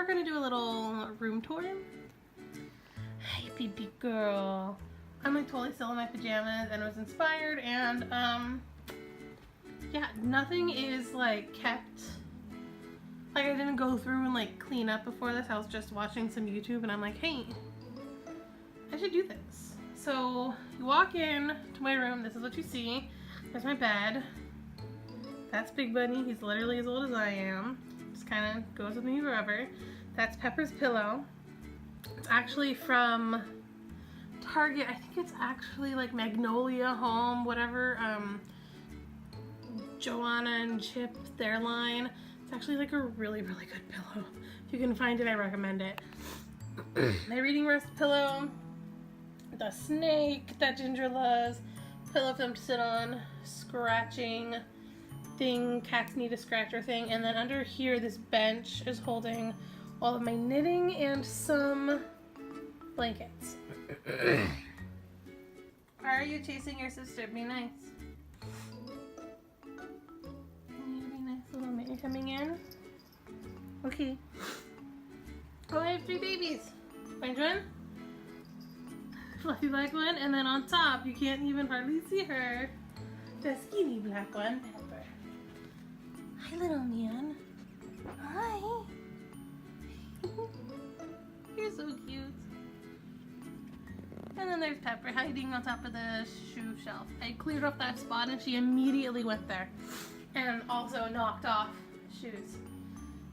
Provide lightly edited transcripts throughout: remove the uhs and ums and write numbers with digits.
we're gonna do a little room tour. Hey, baby girl. I'm like totally still in my pajamas and was inspired, and yeah, nothing is like kept. Like I didn't go through and like clean up before this. I was just watching some YouTube, and I'm like, hey, I should do this. So you walk in to my room. This is what you see. There's my bed. That's Big Bunny. He's literally as old as I am. Just kind of goes with me forever. That's Pepper's pillow. It's actually from Target. I think it's actually like Magnolia Home, whatever. Joanna and Chip, their line. It's actually like a really, really good pillow. If you can find it, I recommend it. My reading rest pillow. The snake that Ginger loves. Pillow for them to sit on. Scratching thing, cats need a scratcher thing, and then under here this bench is holding all of my knitting and some blankets. Why are you chasing your sister? Be nice. You need to be nice a little bit. You coming in? Okay. Oh, I have 3 babies. Find one? Fluffy black one, and then on top you can't even hardly see her. The skinny black one, Pepper. Hi, little man. Hi. You're so cute. And then there's Pepper hiding on top of the shoe shelf. I cleared off that spot and she immediately went there. And also knocked off shoes.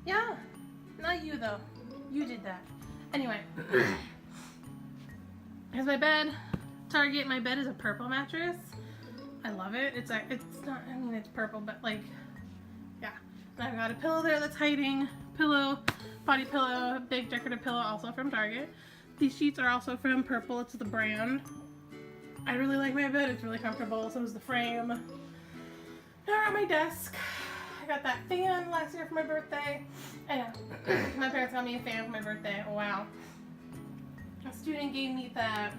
Yeah. Not you though. You did that. Anyway. Here's my bed. Target. My bed is a purple mattress. I love it. It's not, I mean, it's purple, but like, yeah. And I've got a pillow there that's hiding. Pillow, body pillow, big decorative pillow, also from Target. These sheets are also from Purple. It's the brand. I really like my bed. It's really comfortable. So is the frame. Now on my desk, I got that fan last year for my birthday. I know. My parents got me a fan for my birthday. Oh, wow. A student gave me that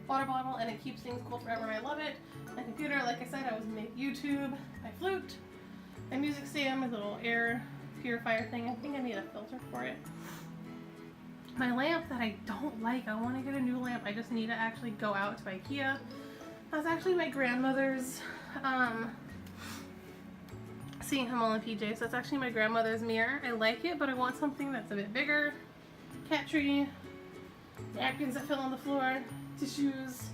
water bottle, and it keeps things cool forever. I love it. My computer, like I said, I was make YouTube. My flute, my music stand, my little air purifier thing. I think I need a filter for it. My lamp that I don't like. I want to get a new lamp. I just need to actually go out to IKEA. That's actually my grandmother's. Seeing him all in PJs. That's actually my grandmother's mirror. I like it, but I want something that's a bit bigger. Cat tree, napkins that fill on the floor, tissues,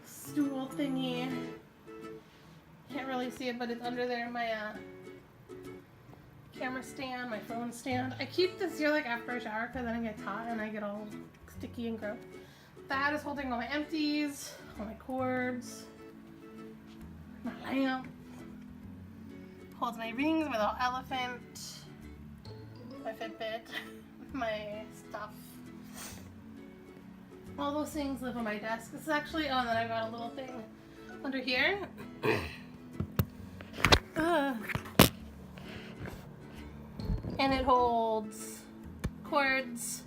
stool thingy. Can't really see it, but it's under there. My camera stand, my phone stand. I keep this here like after I shower because then it gets hot and I get all sticky and gross. That is holding all my empties, all my cords, my lamp. Holds my rings, my little elephant, my Fitbit, my stuff. All those things live on my desk. This is actually, oh, and then I've got a little thing under here. And it holds cords,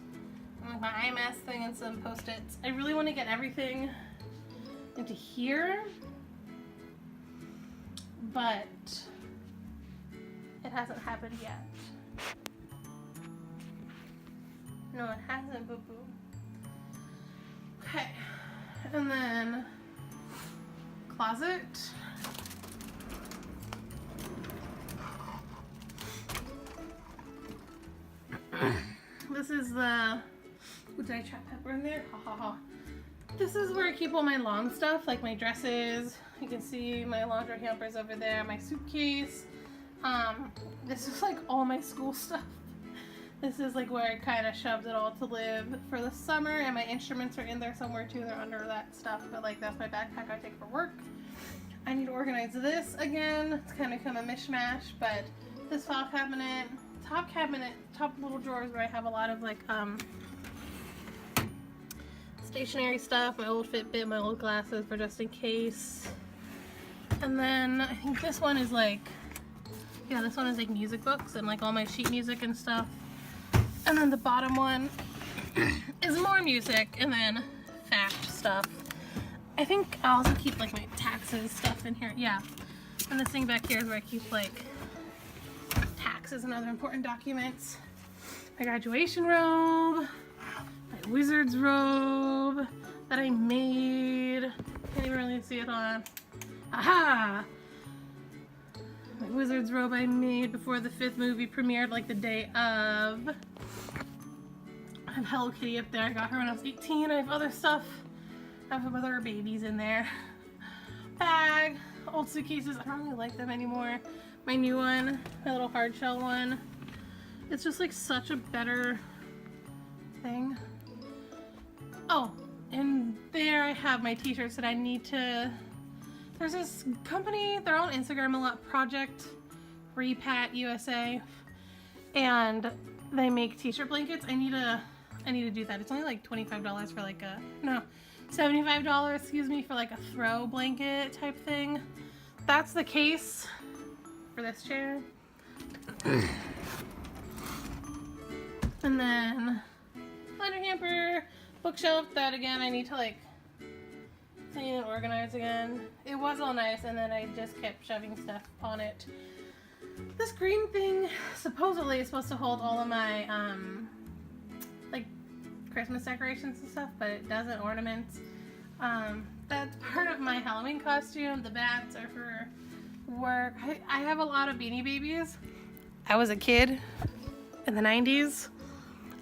and my IMS thing, and some Post-its. I really want to get everything into here, but it hasn't happened yet. No, it hasn't, boo-boo. Okay, and then closet. This is the, did I trap Pepper in there? Ha ha ha. This is where I keep all my long stuff, like my dresses. You can see my laundry hampers over there, my suitcase. This is like all my school stuff. This is like where I kind of shoved it all to live for the summer, and my instruments are in there somewhere too. They're under that stuff, but like that's my backpack I take for work. I need to organize this again. It's kind of become a mishmash, but this file cabinet, top little drawers where I have a lot of like stationery stuff, my old Fitbit, my old glasses for just in case. And then I think this one is like, yeah, this one is like music books and like all my sheet music and stuff. And then the bottom one is more music and then fact stuff. I think I also keep like my taxes stuff in here. Yeah. And this thing back here is where I keep like taxes and other important documents. my graduation robe, my wizard's robe that I made. Can't even really see it on. Aha! My wizard's robe I made before the 5th movie premiered, like the day of. I have Hello Kitty up there. I got her when I was 18. I have other stuff. I have some other babies in there. Bag, old suitcases. I don't really like them anymore. My new one, my little hard shell one. It's just like such a better thing. Oh, and there I have my t-shirts that I need to. There's this company, they're on Instagram a lot, Project Repat USA, and they make t-shirt blankets. I need to do that. It's only like $25 for like a, no, $75, excuse me, for like a throw blanket type thing. That's the case for this chair. And then under hamper, bookshelf that again I need to like clean and organize again. It was all nice and then I just kept shoving stuff on it. This green thing supposedly is supposed to hold all of my like Christmas decorations and stuff, but it doesn't. Ornaments. That's part of my Halloween costume. The bats are for work. I have a lot of Beanie Babies. I was a kid in the 90s.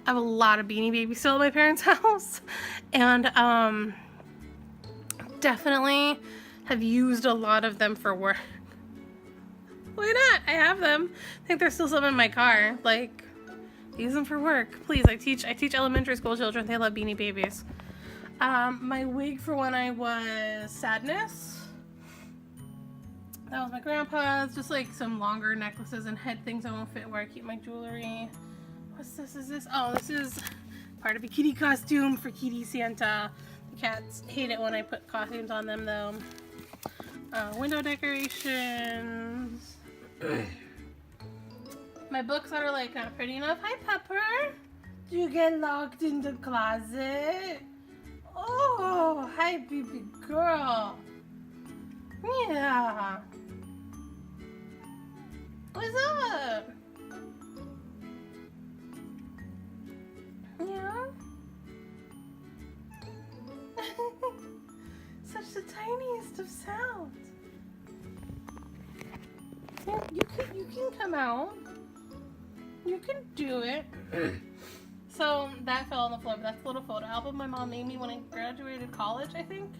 I have a lot of Beanie Babies still at my parents' house, and definitely have used a lot of them for work. Why not? I have them. I think there's still some in my car. Like, use them for work, please. I teach elementary school children. They love Beanie Babies. My wig for when I was Sadness. That was my grandpa's. Just like some longer necklaces and head things that won't fit where I keep my jewelry. What's this? Is this? Oh, this is part of a kitty costume for Kitty Santa. The cats hate it when I put costumes on them, though. Window decorations. My books that are like not pretty enough. Hi, Pepper. Do you get locked in the closet? Oh, hi, baby girl. Yeah. What's up? Yeah. Such the tiniest of sounds. Yeah, you can come out. You can do it. So that fell on the floor, but that's a little photo album my mom made me when I graduated college, I think.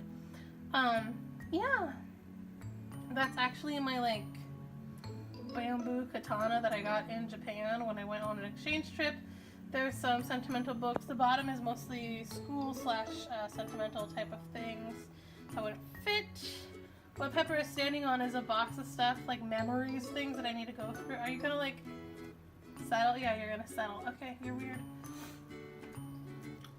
Yeah. That's actually my like bamboo katana that I got in Japan when I went on an exchange trip. There's some sentimental books. The bottom is mostly school / sentimental type of things that would fit. What Pepper is standing on is a box of stuff, like memories, things that I need to go through. Are you gonna like settle? Yeah, you're gonna settle. Okay, you're weird.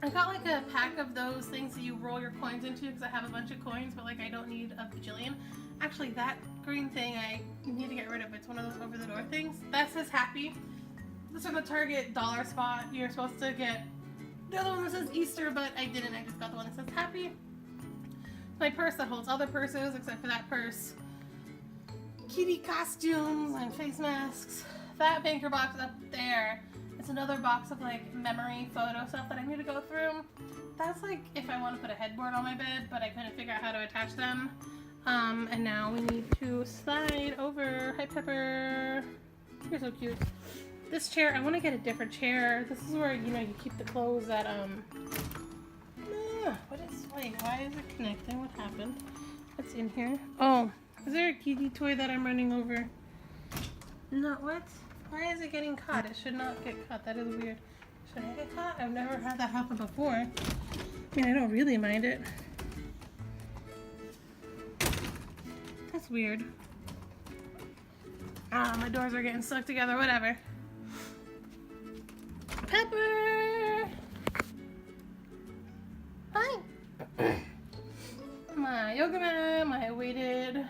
I got like a pack of those things that you roll your coins into because I have a bunch of coins, but like I don't need a bajillion. Actually, that green thing I need to get rid of. It's one of those over the door things. That says happy. This is from the Target dollar spot. You're supposed to get the other one that says Easter, but I didn't. I just got the one that says happy. My purse that holds other purses except for that purse. Kitty costumes and face masks. That banker box up there. It's another box of like memory photo stuff that I need to go through. That's like if I want to put a headboard on my bed, but I couldn't figure out how to attach them. And now we need to slide over. Hi, Pepper. You're so cute. This chair, I want to get a different chair. This is where, you know, you keep the clothes that, wait, why is it connecting? What happened? What's in here? Oh, is there a kitty toy that I'm running over? No, what? Why is it getting caught? It should not get caught. That is weird. Should I get caught? I've never had that happen before. I mean, I don't really mind it. That's weird. Ah, my doors are getting stuck together. Whatever. Pepper! Hi! My yoga mat, my weighted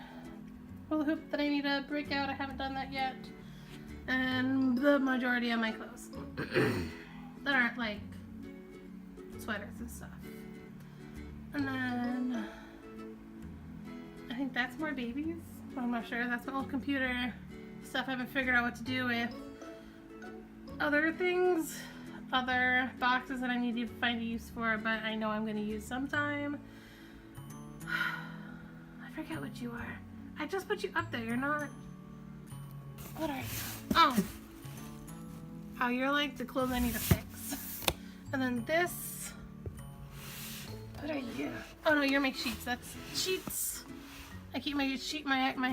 hula hoop that I need to break out. I haven't done that yet. And the majority of my clothes that aren't like sweaters and stuff. And then I think that's more babies. I'm not sure. That's my old computer stuff I haven't figured out what to do with. Other things other boxes that I need to find a use for, but I know I'm going to use sometime. I forget what you are. I just put you up there. You're not. What are you? Oh. Oh, you're like the clothes I need to fix. And then this. What are you? Oh no, you're my sheets. That's sheets. I keep my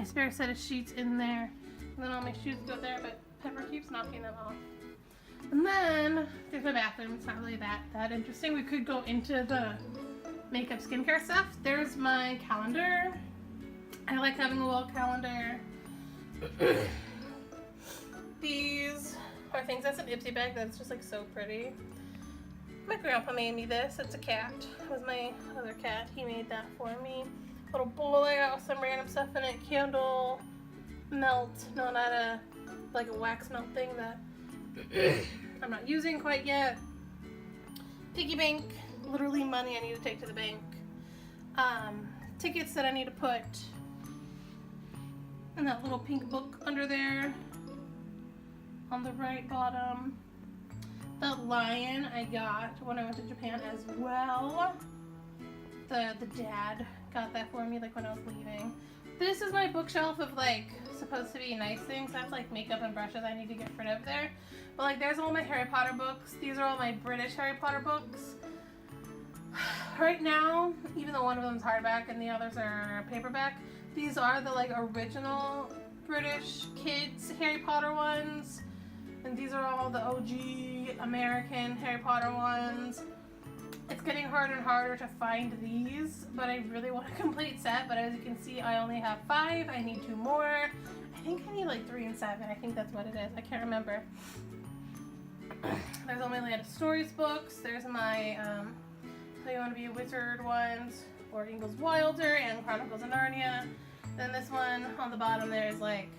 spare set of sheets in there. And then all my shoes go there, but Pepper keeps knocking them off. And then there's my bathroom. It's not really that interesting. We could go into the makeup skincare stuff. There's my calendar. I like having a wall calendar. These are things. That's an Ipsy bag that's just like so pretty. My grandpa made me this. It's a cat. It was my other cat. He made that for me. Little bowl I got with some random stuff in it. Candle melt. No, not a like a wax melt thing that I'm not using quite yet. Piggy bank. Literally money I need to take to the bank. Tickets that I need to put in that little pink book under there on the right bottom. That lion I got when I went to Japan as well. The dad got that for me like when I was leaving. This is my bookshelf of like supposed to be nice things. That's like makeup and brushes I need to get rid of there. But like there's all my Harry Potter books. These are all my British Harry Potter books. Right now, even though one of them's hardback and the others are paperback, these are the like original British kids Harry Potter ones. And these are all the OG American Harry Potter ones. It's getting harder and harder to find these, but I really want a complete set. But as you can see, I only have 5. I need 2 more. I think I need like 3 and 7. I think that's what it is. I can't remember. There's all my Land of Stories books. There's my So You Want to Be a Wizard ones, or Ingalls Wilder and Chronicles of Narnia. Then this one on the bottom there is like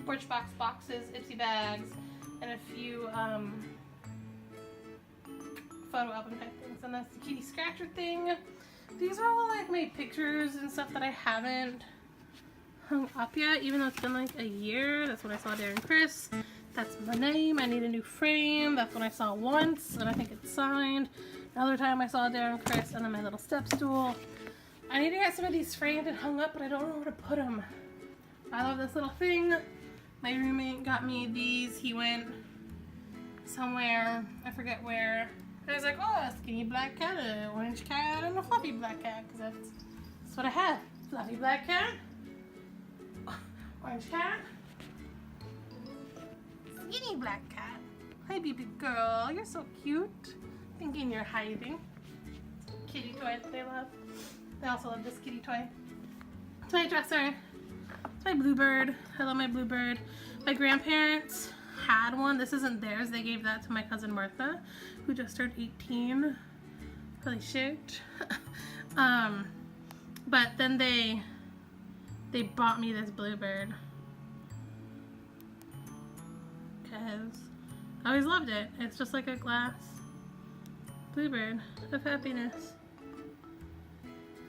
Birchbox boxes, Ipsy bags, and a few photo album type things. And that's the kitty scratcher thing. These are all like my pictures and stuff that I haven't hung up yet, even though it's been like a year. That's when I saw Darren Criss. That's my name. I need a new frame. That's when I saw once, and I think it's signed. Another time I saw Darren Criss, and then my little step stool. I need to get some of these framed and hung up, but I don't know where to put them. I love this little thing. My roommate got me these. He went somewhere, I forget where. And I was like, oh, a skinny black cat, an orange cat, and a fluffy black cat, because that's what I had. Fluffy black cat, orange cat, skinny black cat. Hi, baby girl, you're so cute. Thinking you're hiding. Kitty toy that they love. They also love this kitty toy. It's my dresser. It's my bluebird. I love my bluebird. My grandparents had one. This isn't theirs. They gave that to my cousin Martha, who just turned 18. Holy shit. But then they bought me this bluebird. Because I always loved it. It's just like a glass bluebird of happiness.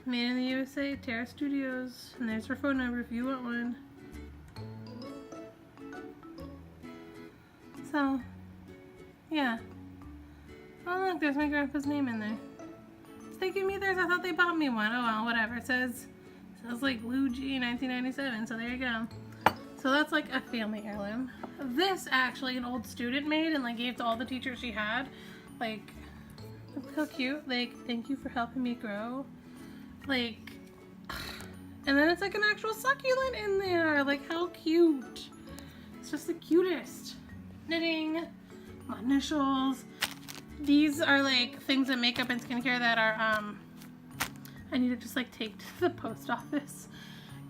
Made in the USA, Terra Studios. And there's her phone number if you want one. So, yeah. Oh look, there's my grandpa's name in there. Did they give me theirs? I thought they bought me one. Oh well, whatever. It says like Lou G 1997, so there you go. So that's like a family heirloom. This actually an old student made and like gave to all the teachers she had. Like, look how cute. Like, thank you for helping me grow. Like, and then it's like an actual succulent in there. Like, how cute. It's just the cutest. Knitting, my initials. These are like things in makeup and skincare that are, I need to just like take to the post office.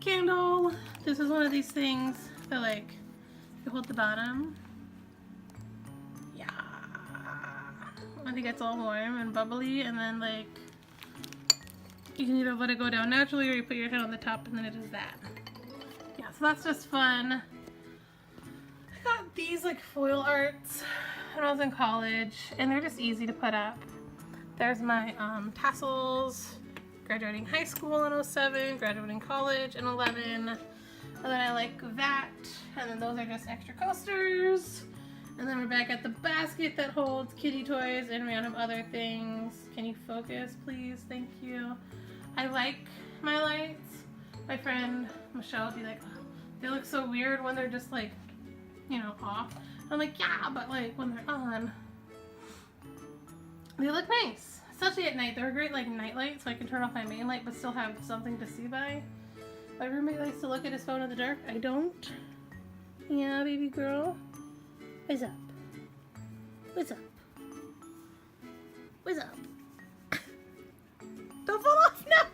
Candle. This is one of these things that like, you hold the bottom. Yeah. I think it's all warm and bubbly, and then like, you can either let it go down naturally or you put your hand on the top and then it does that. Yeah, so that's just fun. I got these like foil arts when I was in college, and they're just easy to put up. There's my tassels, graduating high school in 07, graduating college in 11, and then I like that, and then those are just extra coasters. And then we're back at the basket that holds kitty toys and random other things. Can you focus, please? Thank you. I like my lights. My friend Michelle would be like, oh, they look so weird when they're just like, you know, off. I'm like, yeah, but like when they're on, they look nice. Especially at night. They're a great like night light, so I can turn off my main light but still have something to see by. My roommate likes to look at his phone in the dark. I don't. Yeah, baby girl. What's up? What's up? What's up? Don't fall off now!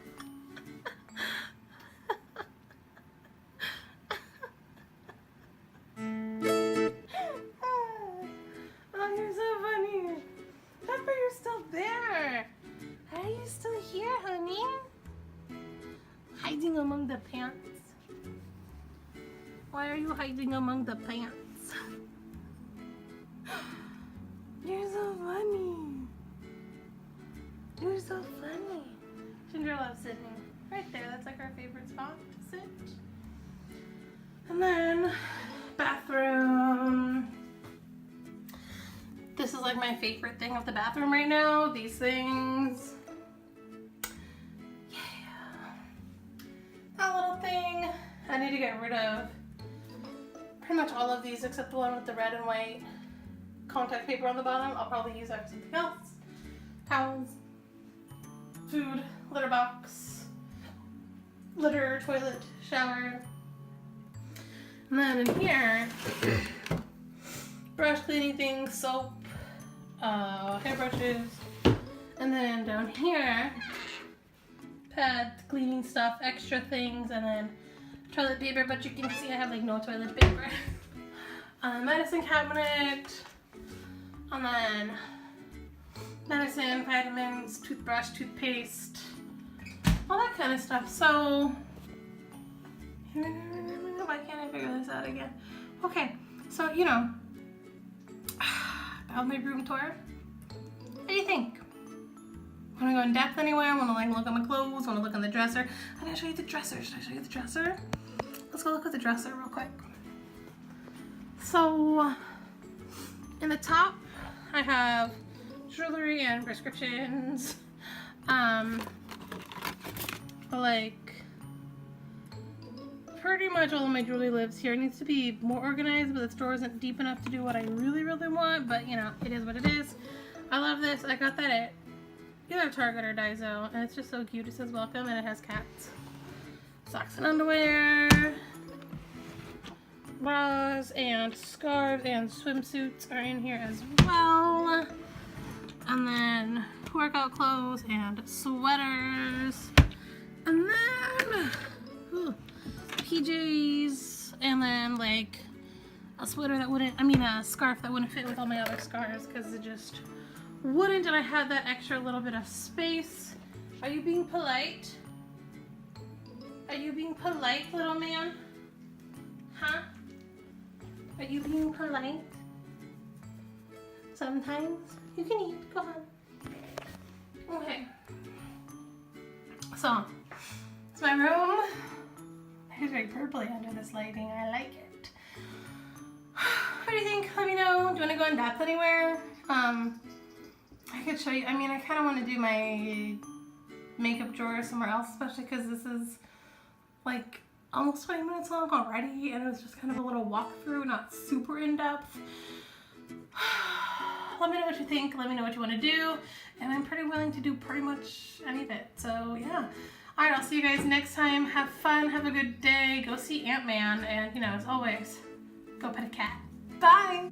Oh, you're so funny. Pepper, you're still there. How are you still here, honey? Hiding among the pants. Why are you hiding among the pants? You're so funny. You're so funny. Ginger loves sitting right there. That's like our favorite spot to sit. And then bathroom. This is like my favorite thing of the bathroom right now. These things. Yeah. That little thing. I need to get rid of pretty much all of these except the one with the red and white contact paper on the bottom. I'll probably use that for something else. Towels, food, litter box, litter, toilet, shower. And then in here, brush cleaning things, soap, hairbrushes. And then down here, pads, cleaning stuff, extra things, and then toilet paper, but you can see I have like no toilet paper. Medicine cabinet, and then medicine, vitamins, toothbrush, toothpaste, all that kind of stuff. So, why can't I figure this out again? Okay, so you know, about my room tour. What do you think? Want to go in depth anywhere? Want to like look at my clothes? Want to look on the dresser? I didn't show you the dresser. Should I show you the dresser? Let's go look at the dresser real quick. So, in the top, I have jewelry and prescriptions. Like, pretty much all of my jewelry lives here. It needs to be more organized, but the store isn't deep enough to do what I really, really want. But, you know, it is what it is. I love this. I got that at either Target or Daiso, and it's just so cute. It says welcome, and it has cats. Socks and underwear, bras and scarves and swimsuits are in here as well. And then workout clothes and sweaters. And then PJs, and then like a sweater that wouldn't, a scarf that wouldn't fit with all my other scarves because it just wouldn't, and I had that extra little bit of space. Are you being polite? Are you being polite, little man? Huh? Are you being polite? Sometimes you can eat. Go on. Okay. So, it's my room. It's very purpley under this lighting. I like it. What do you think? Let me know. Do you want to go in depth anywhere? I could show you. I kind of want to do my makeup drawer somewhere else, especially because this is like almost 20 minutes long already, and it was just kind of a little walkthrough, not super in-depth. Let me know what you think. Let me know what you want to do, and I'm pretty willing to do pretty much any of it. So yeah. All right, I'll see you guys next time. Have fun. Have a good day. Go see Ant-Man, and as always, go pet a cat. Bye.